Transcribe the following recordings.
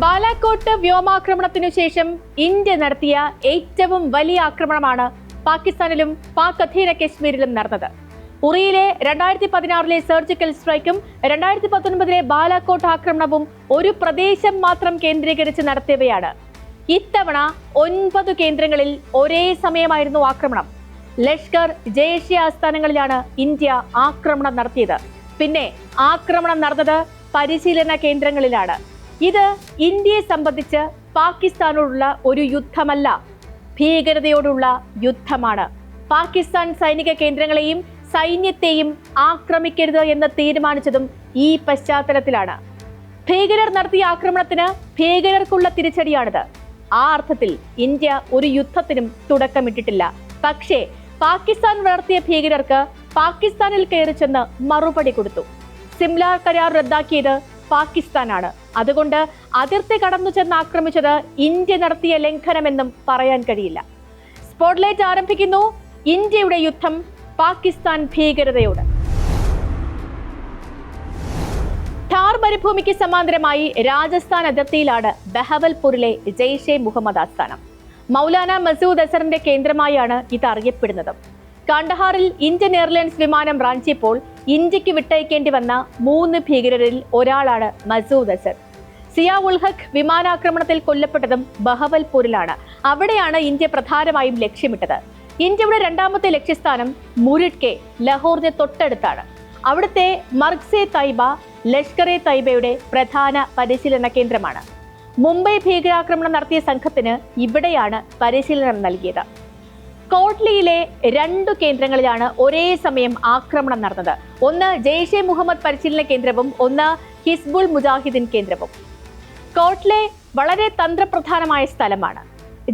ബാലാക്കോട്ട് വ്യോമാക്രമണത്തിനു ശേഷം ഇന്ത്യ നടത്തിയ ഏറ്റവും വലിയ ആക്രമണമാണ് പാകിസ്ഥാനിലും പാക് അധീന കശ്മീരിലും നടന്നത്. ഉറിയിലെ 2016 സർജിക്കൽ സ്ട്രൈക്കും 2019 ബാലാക്കോട്ട് ആക്രമണവും ഒരു പ്രദേശം മാത്രം കേന്ദ്രീകരിച്ച് നടത്തിയവയാണ്. ഇത്തവണ 9 കേന്ദ്രങ്ങളിൽ ഒരേ സമയമായിരുന്നു ആക്രമണം. ലഷ്കർ ജയ്ഷെ ആസ്ഥാനങ്ങളിലാണ് ഇന്ത്യ ആക്രമണം നടത്തിയത്. പിന്നെ ആക്രമണം നടന്നത് പരിശീലന കേന്ദ്രങ്ങളിലാണ്. ഇത് ഇന്ത്യയെ സംബന്ധിച്ച് പാകിസ്ഥാനോടുള്ള ഒരു യുദ്ധമല്ല, ഭീകരതയോടുള്ള യുദ്ധമാണ്. പാകിസ്ഥാൻ സൈനിക കേന്ദ്രങ്ങളെയും സൈന്യത്തെയും ആക്രമിക്കരുത് എന്ന് തീരുമാനിച്ചതും ഈ പശ്ചാത്തലത്തിലാണ്. ഭീകരർ നടത്തിയ ആക്രമണത്തിന് ഭീകരർക്കുള്ള തിരിച്ചടിയാണിത്. ആ അർത്ഥത്തിൽ ഇന്ത്യ ഒരു യുദ്ധത്തിനും തുടക്കമിട്ടിട്ടില്ല. പക്ഷേ പാകിസ്ഥാൻ വളർത്തിയ ഭീകരർക്ക് പാകിസ്ഥാനിൽ കയറി ചെന്ന് മറുപടി കൊടുത്തു. സിംല കരാർ റദ്ദാക്കിയത് പാകിസ്ഥാനാണ്. അതുകൊണ്ട് അതിർത്തി കടന്നു ചെന്ന് ആക്രമിച്ചത് ഇന്ത്യ നടത്തിയ ലംഘനമെന്നും പറയാൻ കഴിയില്ല. സ്പോട്ട്ലൈറ്റ് ആരംഭിക്കുന്നു. ഇന്ത്യയുടെ യുദ്ധം പാകിസ്ഥാൻ ഭീകരതയോട്. ഥാർ മരുഭൂമിക്ക് സമാന്തരമായി രാജസ്ഥാൻ അതിർത്തിയിലാണ് ബഹവൽപൂരിലെ ജയ്ഷെ മുഹമ്മദ് ആസ്ഥാനം. മൗലാന മസൂദ് അസറിന്റെ കേന്ദ്രമായാണ് ഇത് അറിയപ്പെടുന്നത്. കാണ്ഡഹാറിൽ ഇന്ത്യൻ എയർലൈൻസ് വിമാനം റാഞ്ചിയപ്പോൾ ഇന്ത്യക്ക് വിട്ടയക്കേണ്ടി വന്ന 3 ഭീകരരിൽ ഒരാളാണ് മസൂദ് അസർ. സിയാ ഉൽ ഹഖ് വിമാനാക്രമണത്തിൽ കൊല്ലപ്പെട്ടതും ബഹവൽപൂരിലാണ്. അവിടെയാണ് ഇന്ത്യ പ്രധാനമായും ലക്ഷ്യമിട്ടത്. ഇന്ത്യയുടെ രണ്ടാമത്തെ ലക്ഷ്യസ്ഥാനം മുരിഡ്കെ ലഹോറിന് തൊട്ടടുത്താണ്. അവിടുത്തെ മർഗ്സെ തൈബ ലഷ്കർ-എ തൈബയുടെ പ്രധാന പരിശീലന കേന്ദ്രമാണ്. മുംബൈ ഭീകരാക്രമണം നടത്തിയ സംഘത്തിന് ഇവിടെയാണ് പരിശീലനം നൽകിയത്. കോട്ലിയിലെ 2 കേന്ദ്രങ്ങളിലാണ് ഒരേ സമയം ആക്രമണം നടന്നത്. ഒന്ന് ജയ്ഷെ മുഹമ്മദ് പരിശീലന കേന്ദ്രവും ഒന്ന് ഹിസ്ബുൾ മുജാഹിദ്ദീൻ കേന്ദ്രവും. കോട്ലെ വളരെ തന്ത്രപ്രധാനമായ സ്ഥലമാണ്.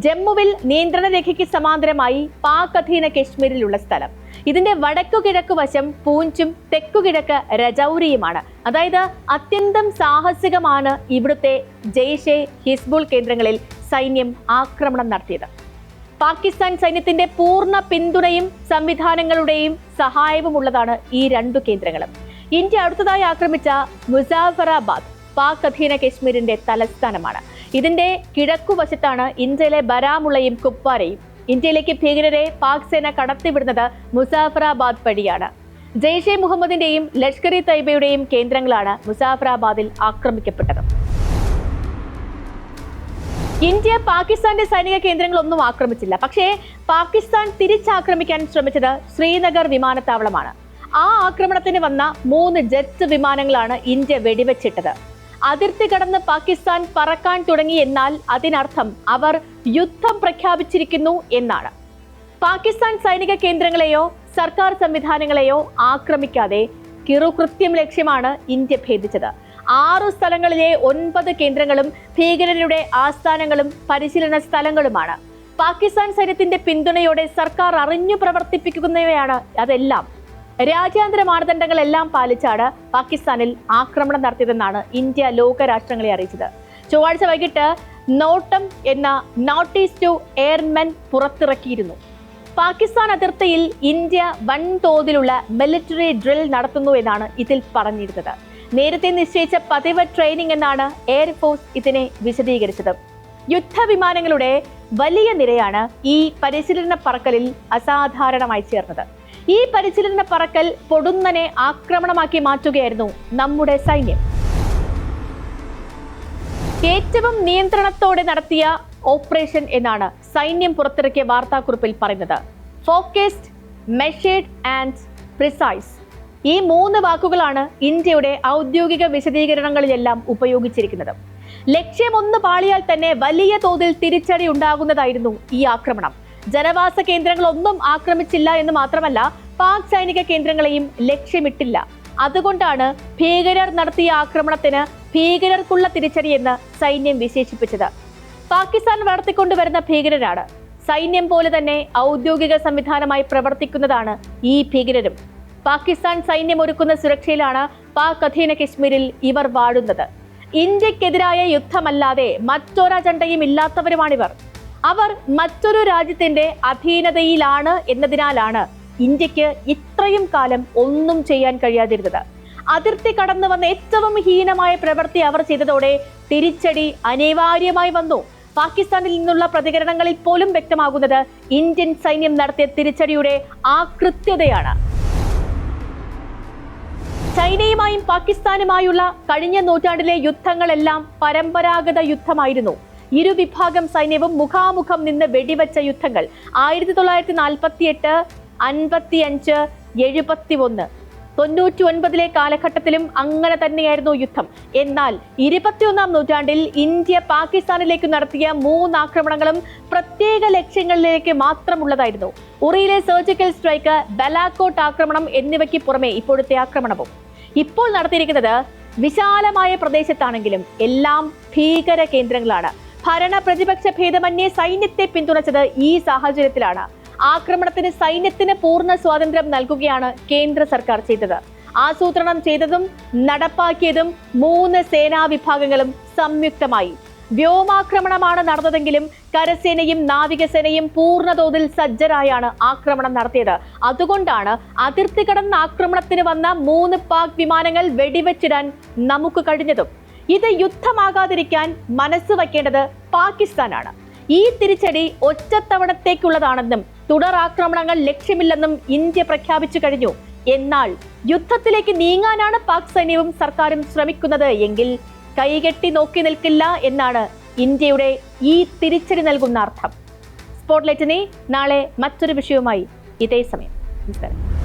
ജമ്മുവിൽ നിയന്ത്രണ രേഖയ്ക്ക് സമാന്തരമായി പാക് അധീന കശ്മീരിലുള്ള സ്ഥലം. ഇതിന്റെ വടക്കുകിഴക്ക് വശം പൂഞ്ചും തെക്കുകിഴക്ക് രജൌരിയുമാണ്. അതായത് അത്യന്തം സാഹസികമാണ് ഇവിടുത്തെ ജയ്ഷെ ഹിസ്ബുൾ കേന്ദ്രങ്ങളിൽ സൈന്യം ആക്രമണം നടത്തിയത്. പാകിസ്ഥാൻ സൈന്യത്തിന്റെ പൂർണ്ണ പിന്തുണയും സംവിധാനങ്ങളുടെയും സഹായവും ഉള്ളതാണ് ഈ 2 കേന്ദ്രങ്ങളും. ഇന്ത്യ അടുത്തതായി ആക്രമിച്ച മുസാഫറാബാദ് പാക് അധീന കശ്മീരിന്റെ തലസ്ഥാനമാണ്. ഇതിന്റെ കിഴക്കുവശത്താണ് ഇന്ത്യയിലെ ബരാമുള്ളയും കുപ്വാരയും. ഇന്ത്യയിലേക്ക് ഭീകരരെ പാക് സേന കടത്തിവിടുന്നത് മുസാഫറാബാദ് വഴിയാണ്. ജയ്ഷെ മുഹമ്മദിന്റെയും ലഷ്കർ-ഇ തൈബയുടെയും കേന്ദ്രങ്ങളാണ് മുസാഫറാബാദിൽ ആക്രമിക്കപ്പെട്ടത്. ഇന്ത്യ പാകിസ്ഥാന്റെ സൈനിക കേന്ദ്രങ്ങളൊന്നും ആക്രമിച്ചില്ല. പക്ഷേ പാകിസ്ഥാൻ തിരിച്ചാക്രമിക്കാൻ ശ്രമിച്ചത് ശ്രീനഗർ വിമാനത്താവളമാണ്. ആ ആക്രമണത്തിന് വന്ന 3 ജെറ്റ് വിമാനങ്ങളാണ് ഇന്ത്യ വെടിവെച്ചിട്ടത്. അതിർത്തി കടന്ന് പാകിസ്ഥാൻ പറക്കാൻ തുടങ്ങി എന്നാൽ അതിനർത്ഥം അവർ യുദ്ധം പ്രഖ്യാപിച്ചിരിക്കുന്നു എന്നാണ്. പാകിസ്ഥാൻ സൈനിക കേന്ദ്രങ്ങളെയോ സർക്കാർ സംവിധാനങ്ങളെയോ ആക്രമിക്കാതെ കിറുകൃത്യം ലക്ഷ്യമാണ് ഇന്ത്യ ഭേദിച്ചത്. 6 സ്ഥലങ്ങളിലെ 9 കേന്ദ്രങ്ങളും ഭീകരരുടെ ആസ്ഥാനങ്ങളും പരിശീലന സ്ഥലങ്ങളുമാണ്. പാകിസ്ഥാൻ സൈന്യത്തിന്റെ പിന്തുണയോടെ സർക്കാർ അറിഞ്ഞു പ്രവർത്തിപ്പിക്കുന്നവയാണ് അതെല്ലാം. രാജ്യാന്തര മാനദണ്ഡങ്ങളെല്ലാം പാലിച്ചാണ് പാകിസ്ഥാനിൽ ആക്രമണം നടത്തിയതെന്നാണ് ഇന്ത്യ ലോകരാഷ്ട്രങ്ങളെ അറിയിച്ചത്. ചൊവ്വാഴ്ച വൈകിട്ട് നോട്ടം എന്ന നോട്ടീസ് ടു എയർമെൻ പുറത്തിറക്കിയിരുന്നു. പാകിസ്ഥാൻ അതിർത്തിയിൽ ഇന്ത്യ വൻതോതിലുള്ള മിലിറ്ററി ഡ്രിൽ നടത്തുന്നു എന്നാണ് ഇതിൽ പറഞ്ഞിരുന്നത്. നേരത്തെ നിശ്ചയിച്ച പതിവ് ട്രെയിനിങ് എന്നാണ് എയർഫോഴ്സ് ഇതിനെ വിശദീകരിച്ചത്. യുദ്ധവിമാനങ്ങളുടെ വലിയ നിരയാണ് ഈ പരിശീലന പറക്കലിൽ അസാധാരണമായി ചേർന്നത്. ഈ പരിശീലന പറക്കൽ പൊടുന്നനെ ആക്രമണമാക്കി മാറ്റുകയായിരുന്നു നമ്മുടെ സൈന്യം. ഏറ്റവും നിയന്ത്രണത്തോടെ നടത്തിയ ഓപ്പറേഷൻ എന്നാണ് സൈന്യം പുറത്തിറക്കിയ വാർത്താക്കുറിപ്പിൽ പറയുന്നത്. Focused, measured and precise. ഈ 3 വാക്കുകളാണ് ഇന്ത്യയുടെ ഔദ്യോഗിക വിശദീകരണങ്ങളിലെല്ലാം ഉപയോഗിച്ചിരിക്കുന്നത്. ലക്ഷ്യം ഒന്ന് പാളിയാൽ തന്നെ വലിയ തോതിൽ തിരിച്ചടി ഉണ്ടാകുന്നതായിരുന്നു ഈ ആക്രമണം. ജനവാസ കേന്ദ്രങ്ങളൊന്നും ആക്രമിച്ചില്ല എന്ന് മാത്രമല്ല, പാക് സൈനിക കേന്ദ്രങ്ങളെയും ലക്ഷ്യമിട്ടില്ല. അതുകൊണ്ടാണ് ഭീകരർ നടത്തിയ ആക്രമണത്തിന് ഭീകരർക്കുള്ള തിരിച്ചടിയെന്ന് സൈന്യം വിശേഷിപ്പിച്ചത്. പാകിസ്ഥാൻ വളർത്തിക്കൊണ്ടുവരുന്ന ഭീകരരാണ്. സൈന്യം പോലെ തന്നെ ഔദ്യോഗിക സംവിധാനമായി പ്രവർത്തിക്കുന്നതാണ് ഈ ഭീകരരും. പാകിസ്ഥാൻ സൈന്യം ഒരുക്കുന്ന സുരക്ഷയിലാണ് പാക് അധീന കശ്മീരിൽ ഇവർ വാഴുന്നത്. ഇന്ത്യക്കെതിരായ യുദ്ധമല്ലാതെ മറ്റൊരജണ്ടയും ഇല്ലാത്തവരുമാണിവർ. അവർ മറ്റൊരു രാജ്യത്തിന്റെ അധീനതയിലാണ് എന്നതിനാലാണ് ഇന്ത്യക്ക് ഇത്രയും കാലം ഒന്നും ചെയ്യാൻ കഴിയാതിരുന്നത്. അതിർത്തി കടന്നു വന്ന ഏറ്റവും ഹീനമായ പ്രവൃത്തി അവർ ചെയ്തതോടെ തിരിച്ചടി അനിവാര്യമായി വന്നു. പാകിസ്ഥാനിൽ നിന്നുള്ള പ്രതികരണങ്ങളിൽ പോലും വ്യക്തമാകുന്നത് ഇന്ത്യൻ സൈന്യം നടത്തിയ തിരിച്ചടിയുടെ ആ കൃത്യതയാണ്. ചൈനയുമായും പാകിസ്ഥാനുമായുള്ള കഴിഞ്ഞ നൂറ്റാണ്ടിലെ യുദ്ധങ്ങളെല്ലാം പരമ്പരാഗത യുദ്ധമായിരുന്നു. ഇരുവിഭാഗം സൈന്യവും മുഖാമുഖം നിന്ന് വെടിവെച്ച യുദ്ധങ്ങൾ 1948, 55, 71, 99 കാലഘട്ടത്തിലും അങ്ങനെ തന്നെയായിരുന്നു യുദ്ധം. എന്നാൽ 21ാം നൂറ്റാണ്ടിൽ ഇന്ത്യ പാകിസ്ഥാനിലേക്ക് നടത്തിയ 3 ആക്രമണങ്ങളും പ്രത്യേക ലക്ഷ്യങ്ങളിലേക്ക് മാത്രമുള്ളതായിരുന്നു. ഉറിയിലെ സർജിക്കൽ സ്ട്രൈക്ക്, ബലാക്കോട്ട് ആക്രമണം എന്നിവയ്ക്ക് പുറമെ ഇപ്പോഴത്തെ ആക്രമണവും. ഇപ്പോൾ നടത്തിയിരിക്കുന്നത് വിശാലമായ പ്രദേശത്താണെങ്കിലും എല്ലാം ഭീകര കേന്ദ്രങ്ങളാണ്. ഭരണ പ്രതിപക്ഷ ഭേദമന്യേ സൈന്യത്തെ പിന്തുണച്ചത് ഈ സാഹചര്യത്തിലാണ്. ആക്രമണത്തിന് സൈന്യത്തിന് പൂർണ്ണ സ്വാതന്ത്ര്യം നൽകുകയാണ് കേന്ദ്ര സർക്കാർ ചെയ്തത്. ആസൂത്രണം ചെയ്തതും നടപ്പാക്കിയതും 3 സേനാ വിഭാഗങ്ങളും സംയുക്തമായി. വ്യോമാക്രമണമാണ് നടന്നതെങ്കിലും കരസേനയും നാവികസേനയും പൂർണ്ണതോതിൽ സജ്ജരായാണ് ആക്രമണം നടത്തിയത്. അതുകൊണ്ടാണ് അതിർത്തി കടന്ന ആക്രമണത്തിന് വന്ന 3 പാക് വിമാനങ്ങൾ വെടിവെച്ചിടാൻ നമുക്ക് കഴിഞ്ഞതും. ഇത് യുദ്ധമാകാതിരിക്കാൻ മനസ്സ് വയ്ക്കേണ്ടത് പാകിസ്ഥാനാണ്. ഈ തിരിച്ചടി ഒറ്റത്തവണത്തേക്കുള്ളതാണെന്നും തുടർ ആക്രമണങ്ങൾ ലക്ഷ്യമില്ലെന്നും ഇന്ത്യ പ്രഖ്യാപിച്ചു കഴിഞ്ഞു. എന്നാൽ യുദ്ധത്തിലേക്ക് നീങ്ങാനാണ് പാക് സൈന്യവും സർക്കാരും ശ്രമിക്കുന്നത് എങ്കിൽ കൈകെട്ടി നോക്കി നിൽക്കില്ല എന്നാണ് ഇന്ത്യയുടെ ഈ തിരിച്ചടി നൽകുന്ന അർത്ഥം. സ്പോട്ട്ലൈറ്റിനെ നാളെ മറ്റൊരു വിഷയവുമായി ഇതേ സമയം. നമസ്കാരം.